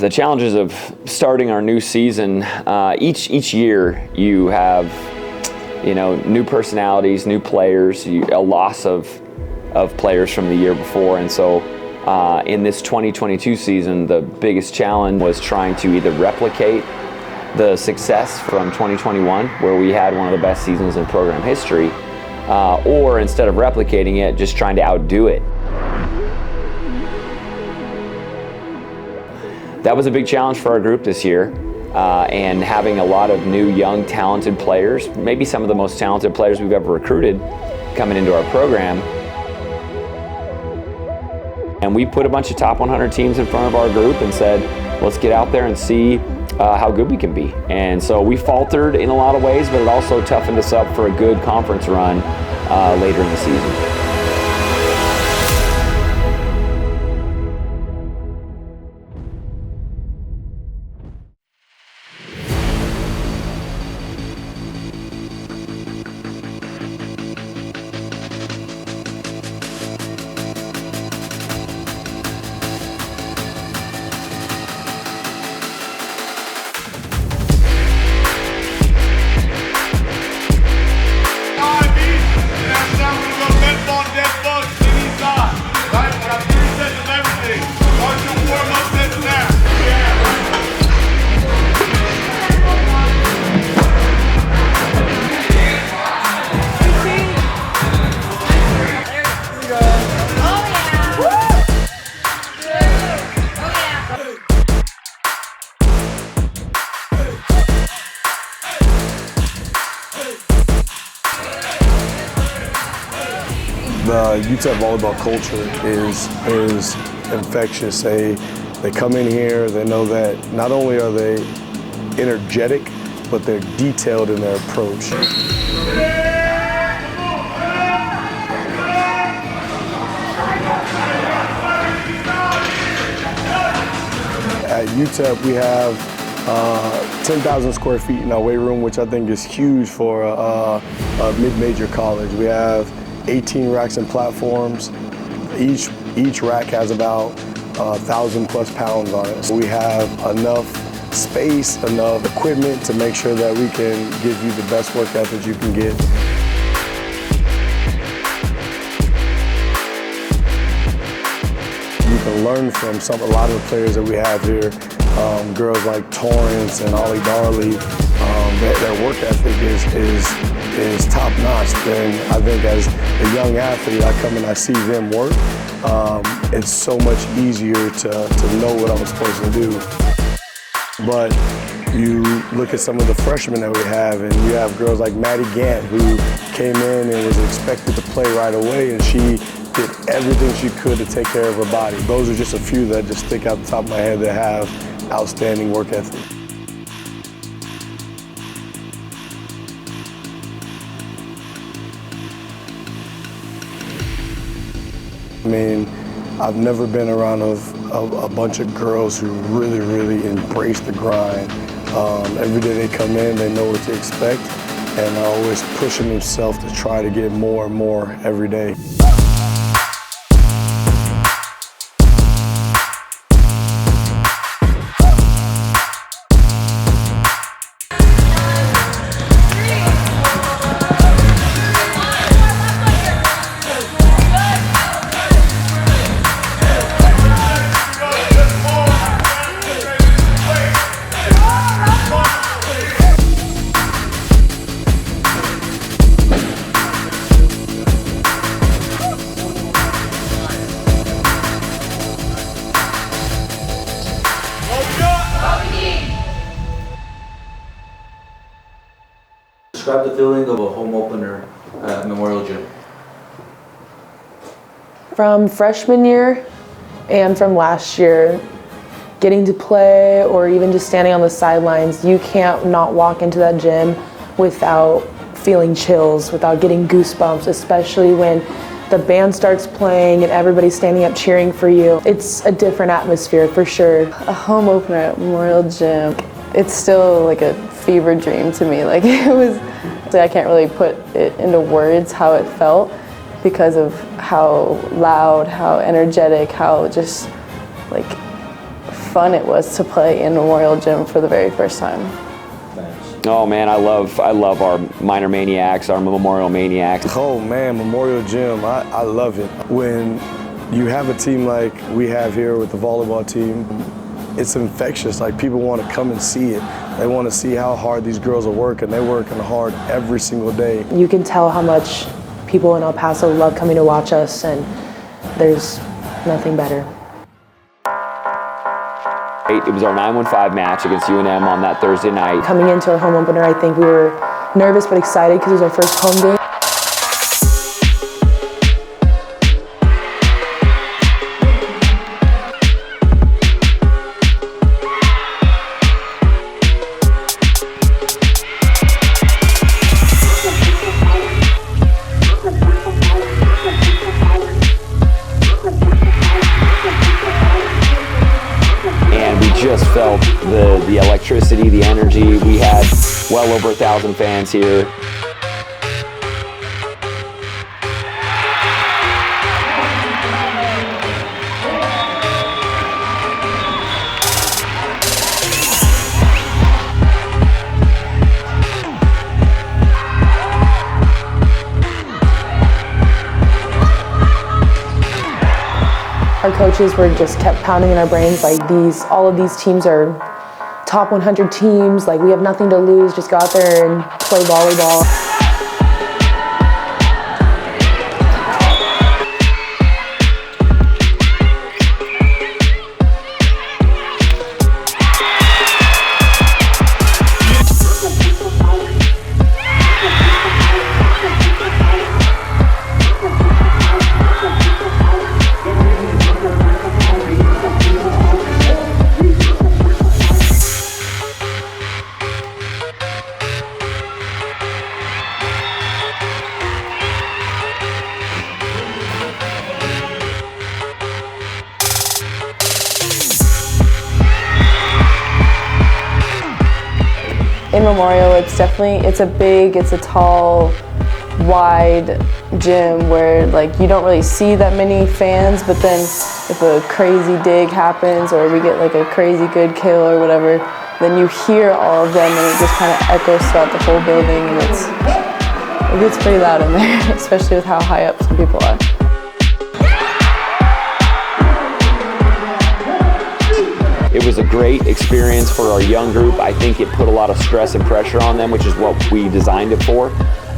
The challenges of starting our new season, each year you have, new personalities, new players, a loss of players from the year before, and so in this 2022 season, the biggest challenge was trying to either replicate the success from 2021, where we had one of the best seasons in program history, or instead of replicating it, just trying to outdo it. That was a big challenge for our group this year, and having a lot of new, young, talented players, maybe some of the most talented players we've ever recruited coming into our program. And we put a bunch of top 100 teams in front of our group and said, let's get out there and see how good we can be. And so we faltered in a lot of ways, but it also toughened us up for a good conference run later in the season. The UTEP volleyball culture is infectious. They come in here, they know that not only are they energetic, but they're detailed in their approach. At UTEP, we have 10,000 square feet in our weight room, which I think is huge for a mid-major college. We have 18 racks and platforms. Each rack has about 1,000+ pounds on it. So we have enough space, enough equipment to make sure that we can give you the best work ethic you can get. You can learn from a lot of the players that we have here. Girls like Torrance and Ollie Darley, their work ethic is top notch. And I think as a young athlete, I come and I see them work. It's so much easier to know what I'm supposed to do. But you look at some of the freshmen that we have, and you have girls like Maddie Gant, who came in and was expected to play right away, and she did everything she could to take care of her body. Those are just a few that just stick out the top of my head that have outstanding work ethic. I mean, I've never been around a bunch of girls who really embrace the grind. Every day they come in, they know what to expect, and are always pushing themselves to try to get more and more every day. Describe the feeling of a home opener at Memorial Gym. From freshman year and from last year, getting to play or even just standing on the sidelines, you can't not walk into that gym without feeling chills, without getting goosebumps, especially when the band starts playing and everybody's standing up cheering for you. It's a different atmosphere for sure. A home opener at Memorial Gym, it's still like a fever dream to me. Like I can't really put it into words how it felt because of how loud, how energetic, how just like fun it was to play in Memorial Gym for the very first time. Oh man, I love our Miner Maniacs, our Memorial Maniacs. Oh man, Memorial Gym, I love it. When you have a team like we have here with the volleyball team, it's infectious. Like, people want to come and see it. They want to see how hard these girls are working. They're working hard every single day. You can tell how much people in El Paso love coming to watch us, and there's nothing better. It was our 9-1-5 match against UNM on that Thursday night. Coming into our home opener, I think we were nervous but excited because it was our first home game. Just felt the electricity, the energy. We had well over 1,000 fans here. Our coaches were just kept pounding in our brains like all of these teams are top 100 teams, like we have nothing to lose, just go out there and play volleyball. In Memorial, it's a tall, wide gym where like you don't really see that many fans, but then if a crazy dig happens or we get like a crazy good kill or whatever, then you hear all of them and it just kind of echoes throughout the whole building, and it gets pretty loud in there, especially with how high up some people are. It was a great experience for our young group. I think it put a lot of stress and pressure on them, which is what we designed it for.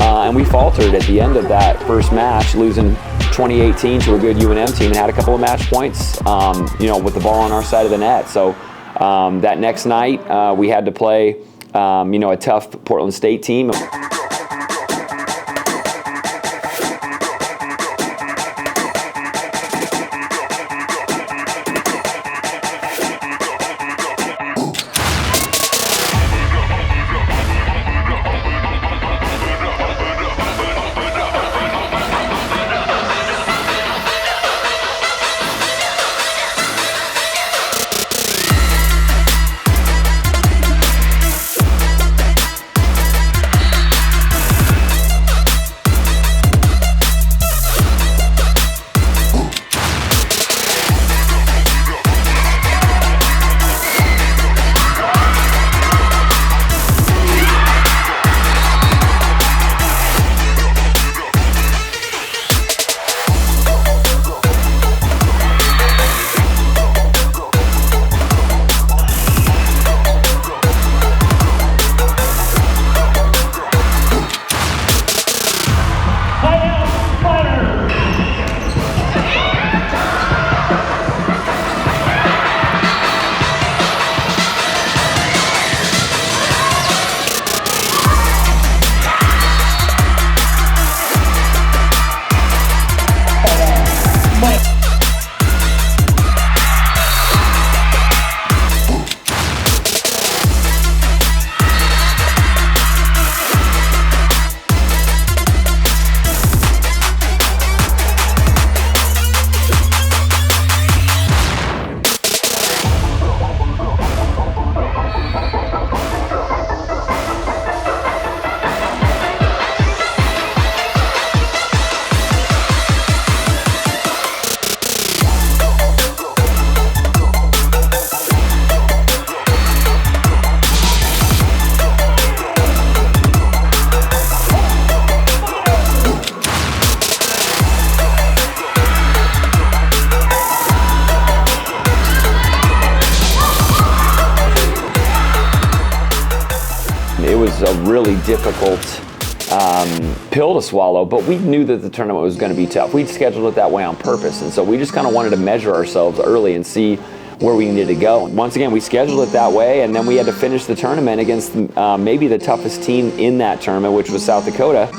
And we faltered at the end of that first match, losing 2018 to a good UNM team, and had a couple of match points, with the ball on our side of the net. So that next night, we had to play, a tough Portland State team. really difficult pill to swallow, but we knew that the tournament was going to be tough. We'd scheduled it that way on purpose, and so we just kind of wanted to measure ourselves early and see where we needed to go. Once again, we scheduled it that way, and then we had to finish the tournament against maybe the toughest team in that tournament, which was South Dakota.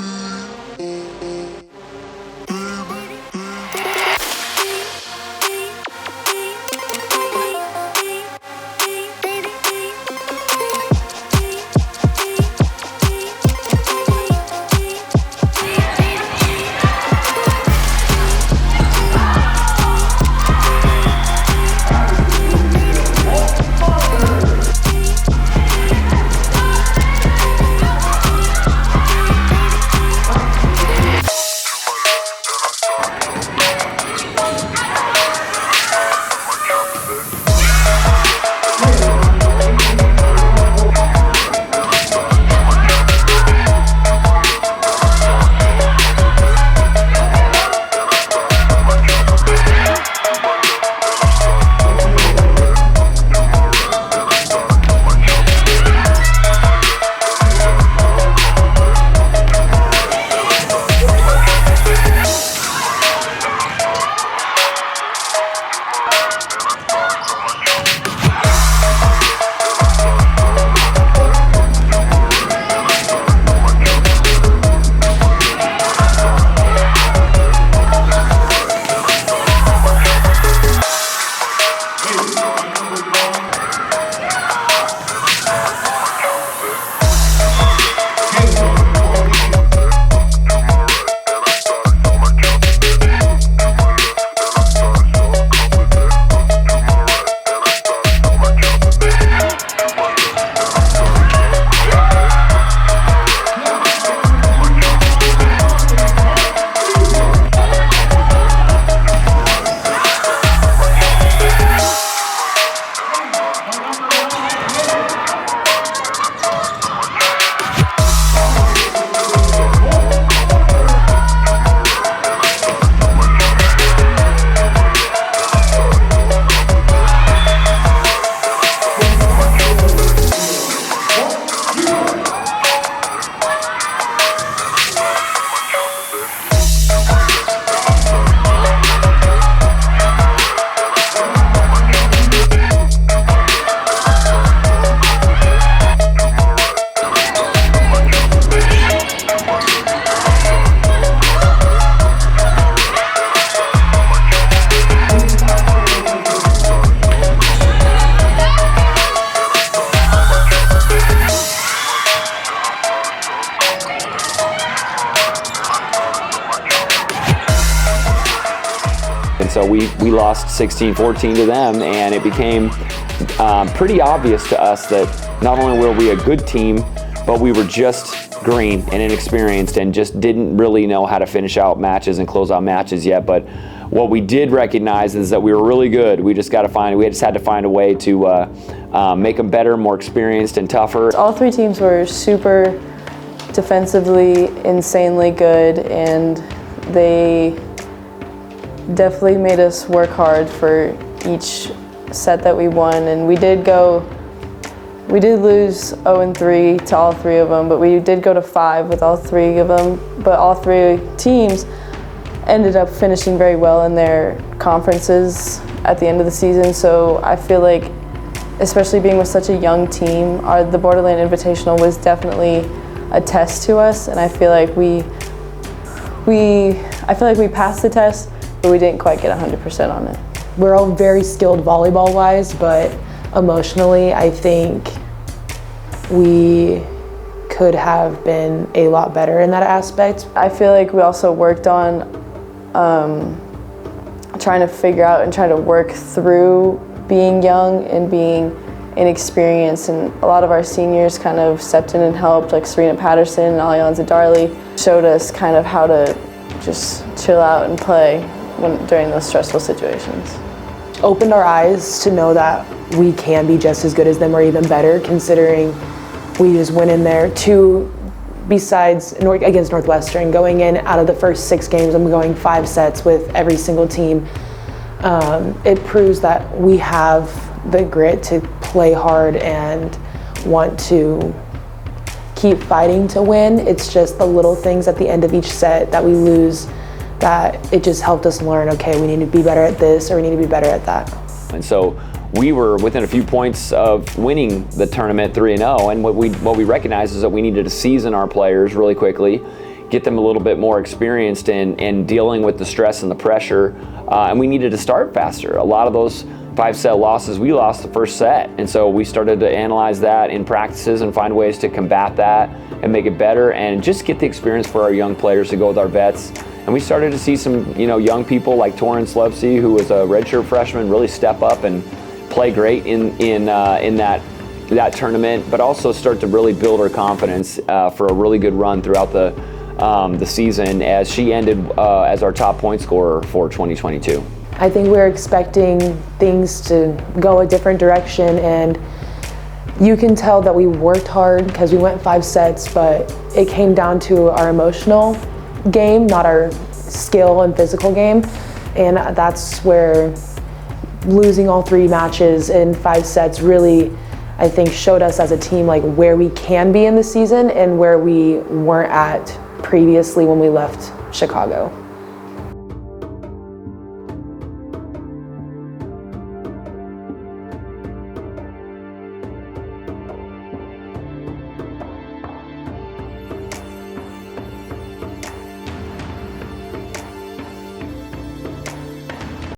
And so we lost 16-14 to them, and it became pretty obvious to us that not only were we a good team, but we were just green and inexperienced and just didn't really know how to finish out matches and close out matches yet. But what we did recognize is that we were really good. We just had to find a way to make them better, more experienced and tougher. All three teams were super defensively insanely good, and they definitely made us work hard for each set that we won. And we did lose 0-3 to all three of them, but we did go to 5 with all three of them. But all three teams ended up finishing very well in their conferences at the end of the season. So I feel like, especially being with such a young team, the Borderland Invitational was definitely a test to us, and I feel like we passed the test, but we didn't quite get 100% on it. We're all very skilled volleyball-wise, but emotionally, I think we could have been a lot better in that aspect. I feel like we also worked on trying to figure out and try to work through being young and being inexperienced, and a lot of our seniors kind of stepped in and helped, like Serena Patterson and Allianza Darley showed us kind of how to just chill out and play during those stressful situations. Opened our eyes to know that we can be just as good as them or even better, considering we just went in there besides against Northwestern, going in out of the first 6 games, I'm going 5 sets with every single team. It proves that we have the grit to play hard and want to keep fighting to win. It's just the little things at the end of each set that we lose that it just helped us learn, okay, we need to be better at this or we need to be better at that. And so we were within a few points of winning the tournament 3-0, and what we recognized is that we needed to season our players really quickly, get them a little bit more experienced in dealing with the stress and the pressure, and we needed to start faster. A lot of those 5-set losses, we lost the first set, and so we started to analyze that in practices and find ways to combat that and make it better and just get the experience for our young players to go with our vets. And we started to see some, young people like Torrance Levsey, who was a redshirt freshman, really step up and play great in that tournament, but also start to really build her confidence for a really good run throughout the season as she ended as our top point scorer for 2022. I think we're expecting things to go a different direction, and you can tell that we worked hard because we went 5 sets, but it came down to our emotional game, not our skill and physical game. And that's where losing all 3 matches in 5 sets really, I think, showed us as a team like where we can be in the season and where we weren't at previously when we left Chicago.